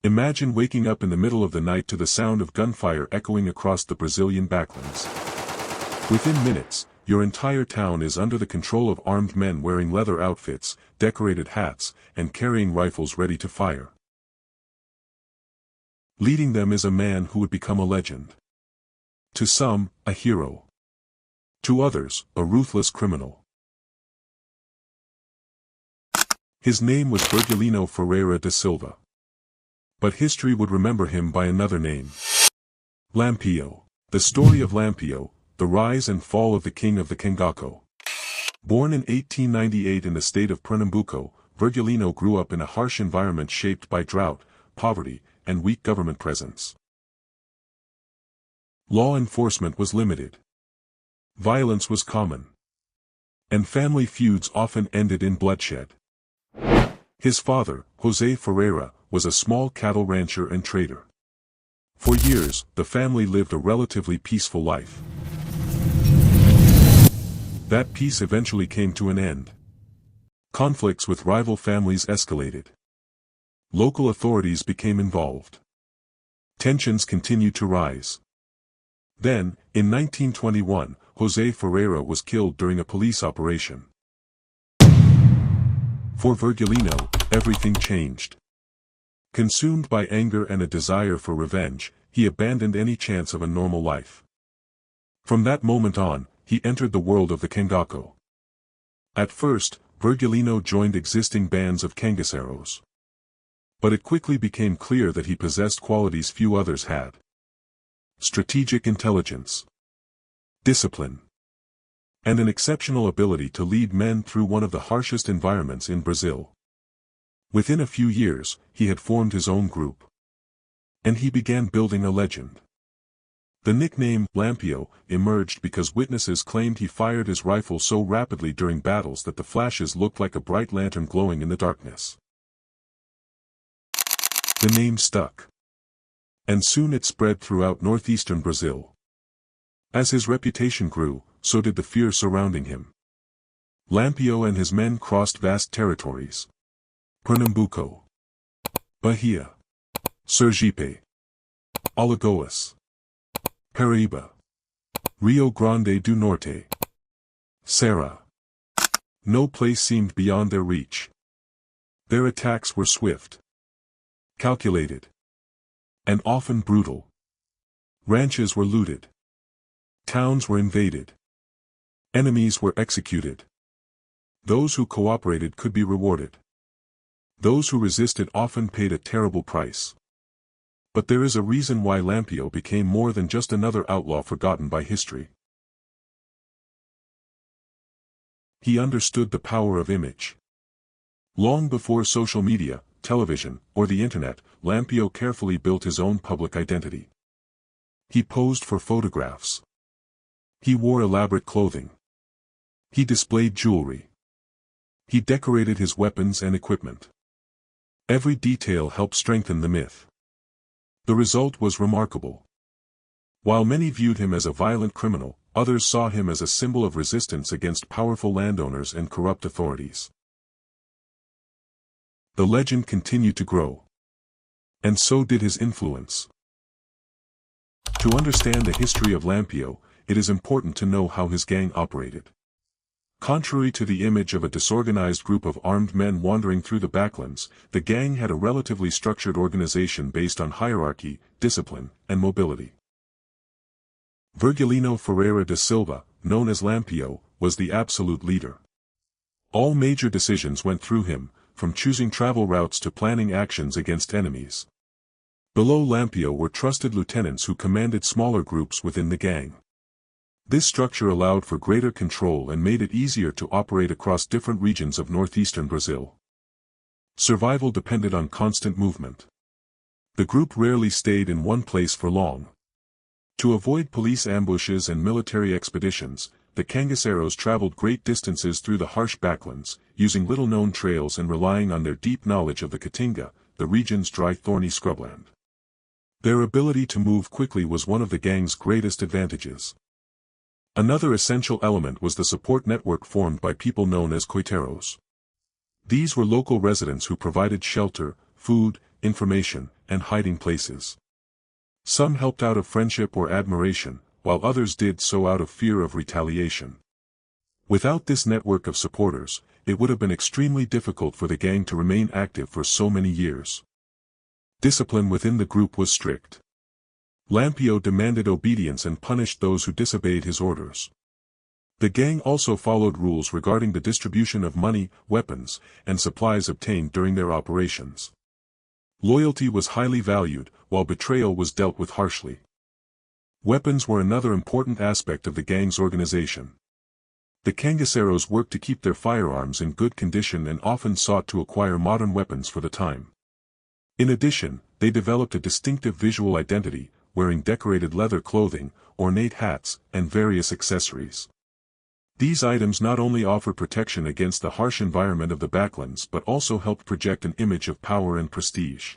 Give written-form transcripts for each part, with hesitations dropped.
Imagine waking up in the middle of the night to the sound of gunfire echoing across the Brazilian backlands. Within minutes, your entire town is under the control of armed men wearing leather outfits, decorated hats, and carrying rifles ready to fire. Leading them is a man who would become a legend. To some, a hero. To others, a ruthless criminal. His name was Virgulino Ferreira da Silva. But history would remember him by another name. Lampiao. The story of Lampiao, the rise and fall of the king of the Cangaco. Born in 1898 in the state of Pernambuco, Virgulino grew up in a harsh environment shaped by drought, poverty, and weak government presence. Law enforcement was limited. Violence was common. And family feuds often ended in bloodshed. His father, José Ferreira, was a small cattle rancher and trader. For years, the family lived a relatively peaceful life. That peace eventually came to an end. Conflicts with rival families escalated. Local authorities became involved. Tensions continued to rise. Then, in 1921, José Ferreira was killed during a police operation. For Virgulino, everything changed. Consumed by anger and a desire for revenge, he abandoned any chance of a normal life. From that moment on, he entered the world of the Cangaco. At first, Virgulino joined existing bands of Cangaceros. But it quickly became clear that he possessed qualities few others had. Strategic intelligence, discipline, and an exceptional ability to lead men through one of the harshest environments in Brazil. Within a few years, he had formed his own group. And he began building a legend. The nickname, Lampiao, emerged because witnesses claimed he fired his rifle so rapidly during battles that the flashes looked like a bright lantern glowing in the darkness. The name stuck. And soon it spread throughout northeastern Brazil. As his reputation grew, so did the fear surrounding him. Lampiao and his men crossed vast territories. Pernambuco, Bahia, Sergipe, Alagoas, Paraíba, Rio Grande do Norte, Ceará. No place seemed beyond their reach. Their attacks were swift, calculated, and often brutal. Ranches were looted. Towns were invaded. Enemies were executed. Those who cooperated could be rewarded. Those who resisted often paid a terrible price. But there is a reason why Lampiao became more than just another outlaw forgotten by history. He understood the power of image. Long before social media, television, or the internet, Lampiao carefully built his own public identity. He posed for photographs. He wore elaborate clothing. He displayed jewelry. He decorated his weapons and equipment. Every detail helped strengthen the myth. The result was remarkable. While many viewed him as a violent criminal, others saw him as a symbol of resistance against powerful landowners and corrupt authorities. The legend continued to grow. And so did his influence. To understand the history of Lampiao, it is important to know how his gang operated. Contrary to the image of a disorganized group of armed men wandering through the backlands, the gang had a relatively structured organization based on hierarchy, discipline, and mobility. Virgulino Ferreira da Silva, known as Lampiao, was the absolute leader. All major decisions went through him, from choosing travel routes to planning actions against enemies. Below Lampiao were trusted lieutenants who commanded smaller groups within the gang. This structure allowed for greater control and made it easier to operate across different regions of northeastern Brazil. Survival depended on constant movement. The group rarely stayed in one place for long. To avoid police ambushes and military expeditions, the Cangaceros traveled great distances through the harsh backlands, using little-known trails and relying on their deep knowledge of the Caatinga, the region's dry thorny scrubland. Their ability to move quickly was one of the gang's greatest advantages. Another essential element was the support network formed by people known as coiteiros. These were local residents who provided shelter, food, information, and hiding places. Some helped out of friendship or admiration, while others did so out of fear of retaliation. Without this network of supporters, it would have been extremely difficult for the gang to remain active for so many years. Discipline within the group was strict. Lampiao demanded obedience and punished those who disobeyed his orders. The gang also followed rules regarding the distribution of money, weapons, and supplies obtained during their operations. Loyalty was highly valued, while betrayal was dealt with harshly. Weapons were another important aspect of the gang's organization. The Cangaceros worked to keep their firearms in good condition and often sought to acquire modern weapons for the time. In addition, they developed a distinctive visual identity, wearing decorated leather clothing, ornate hats, and various accessories. These items not only offered protection against the harsh environment of the backlands but also helped project an image of power and prestige.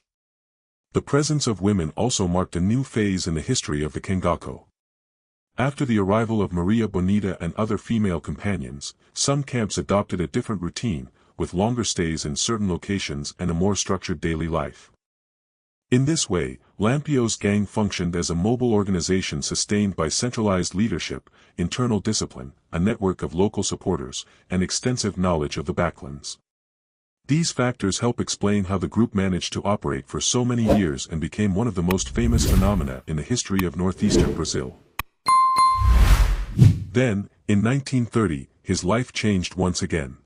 The presence of women also marked a new phase in the history of the Cangaco. After the arrival of Maria Bonita and other female companions, some camps adopted a different routine, with longer stays in certain locations and a more structured daily life. In this way, Lampiao's gang functioned as a mobile organization sustained by centralized leadership, internal discipline, a network of local supporters, and extensive knowledge of the backlands. These factors help explain how the group managed to operate for so many years and became one of the most famous phenomena in the history of northeastern Brazil. Then, in 1930, his life changed once again.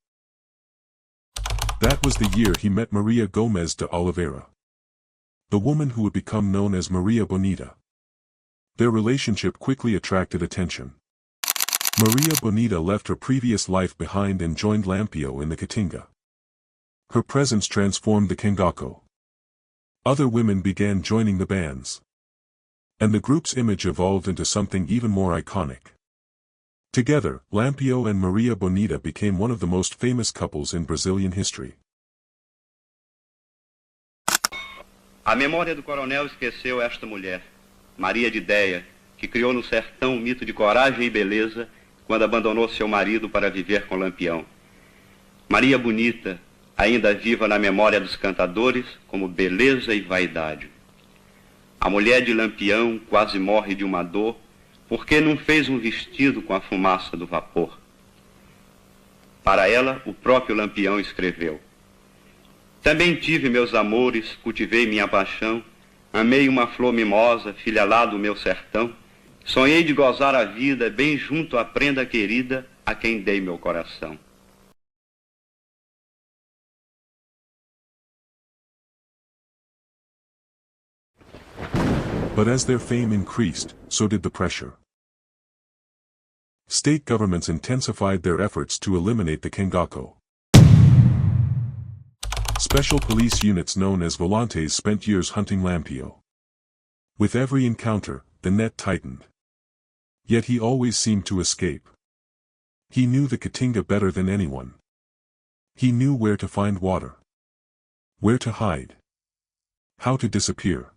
That was the year he met Maria Gomes de Oliveira, the woman who would become known as Maria Bonita. Their relationship quickly attracted attention. Maria Bonita left her previous life behind and joined Lampiao in the Caatinga. Her presence transformed the Cangaco. Other women began joining the bands. And the group's image evolved into something even more iconic. Together, Lampiao and Maria Bonita became one of the most famous couples in Brazilian history. A memória do coronel esqueceu esta mulher, Maria de Ideia, que criou no sertão um mito de coragem e beleza quando abandonou seu marido para viver com Lampião. Maria Bonita, ainda viva na memória dos cantadores como beleza e vaidade. A mulher de Lampião quase morre de uma dor porque não fez um vestido com a fumaça do vapor. Para ela, o próprio Lampião escreveu: também tive meus amores, cultivei minha paixão, amei uma flor mimosa, filha lá do meu sertão, sonhei de gozar a vida bem junto à prenda querida a quem dei meu coração. But as their fame increased, so did the pressure. State governments intensified their efforts to eliminate the Cangaco. Special police units known as volantes spent years hunting Lampiao. With every encounter, the net tightened. Yet he always seemed to escape. He knew the Caatinga better than anyone. He knew where to find water, where to hide, how to disappear.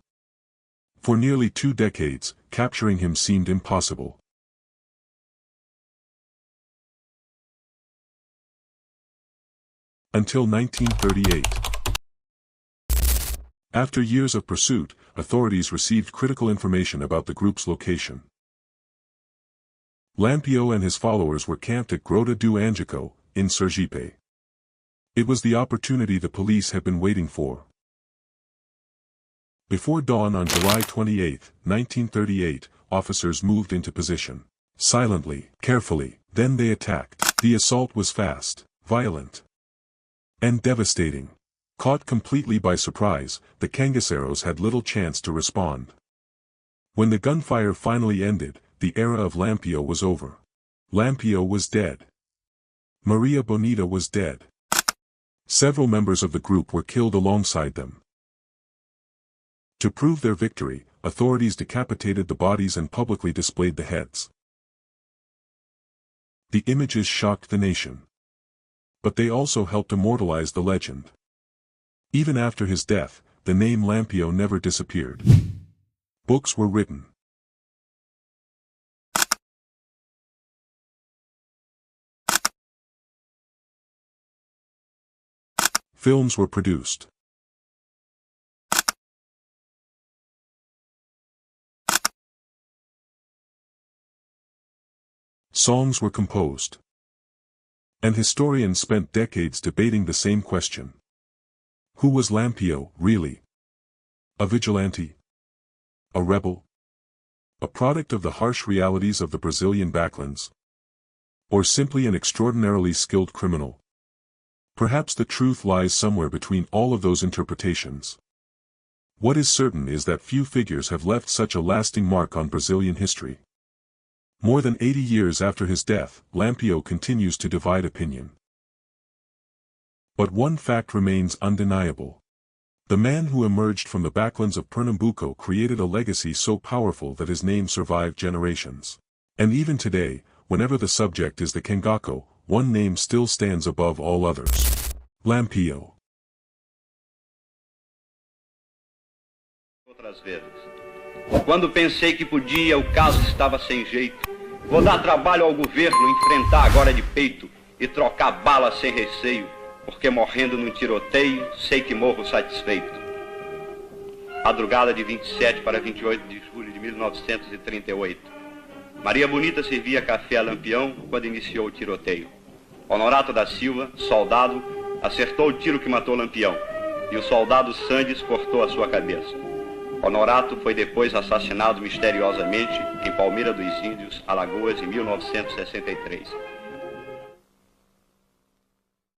For nearly 2 decades, capturing him seemed impossible. Until 1938. After years of pursuit, authorities received critical information about the group's location. Lampiao and his followers were camped at Grota do Angico, in Sergipe. It was the opportunity the police had been waiting for. Before dawn on July 28, 1938, officers moved into position. Silently, carefully, then they attacked. The assault was fast, violent, and devastating. Caught completely by surprise, the Cangaceros had little chance to respond. When the gunfire finally ended, the era of Lampiao was over. Lampiao was dead. Maria Bonita was dead. Several members of the group were killed alongside them. To prove their victory, authorities decapitated the bodies and publicly displayed the heads. The images shocked the nation. But they also helped immortalize the legend. Even after his death, the name Lampiao never disappeared. Books were written. Films were produced. Songs were composed. And historians spent decades debating the same question. Who was Lampiao, really? A vigilante? A rebel? A product of the harsh realities of the Brazilian backlands? Or simply an extraordinarily skilled criminal? Perhaps the truth lies somewhere between all of those interpretations. What is certain is that few figures have left such a lasting mark on Brazilian history. More than 80 years after his death, Lampiao continues to divide opinion. But one fact remains undeniable. The man who emerged from the backlands of Pernambuco created a legacy so powerful that his name survived generations. And even today, whenever the subject is the Cangaco, one name still stands above all others. Lampiao. Outras vezes. Quando pensei que podia, o caso estava sem jeito. Vou dar trabalho ao governo, enfrentar agora de peito e trocar bala sem receio, porque morrendo num tiroteio, sei que morro satisfeito. Madrugada de 27 para 28 de julho de 1938. Maria Bonita servia café a Lampião quando iniciou o tiroteio. Honorato da Silva, soldado, acertou o tiro que matou Lampião, e o soldado Sandes cortou a sua cabeça. Honorato foi depois assassinado misteriosamente em Palmeira dos Índios, Alagoas, em 1963.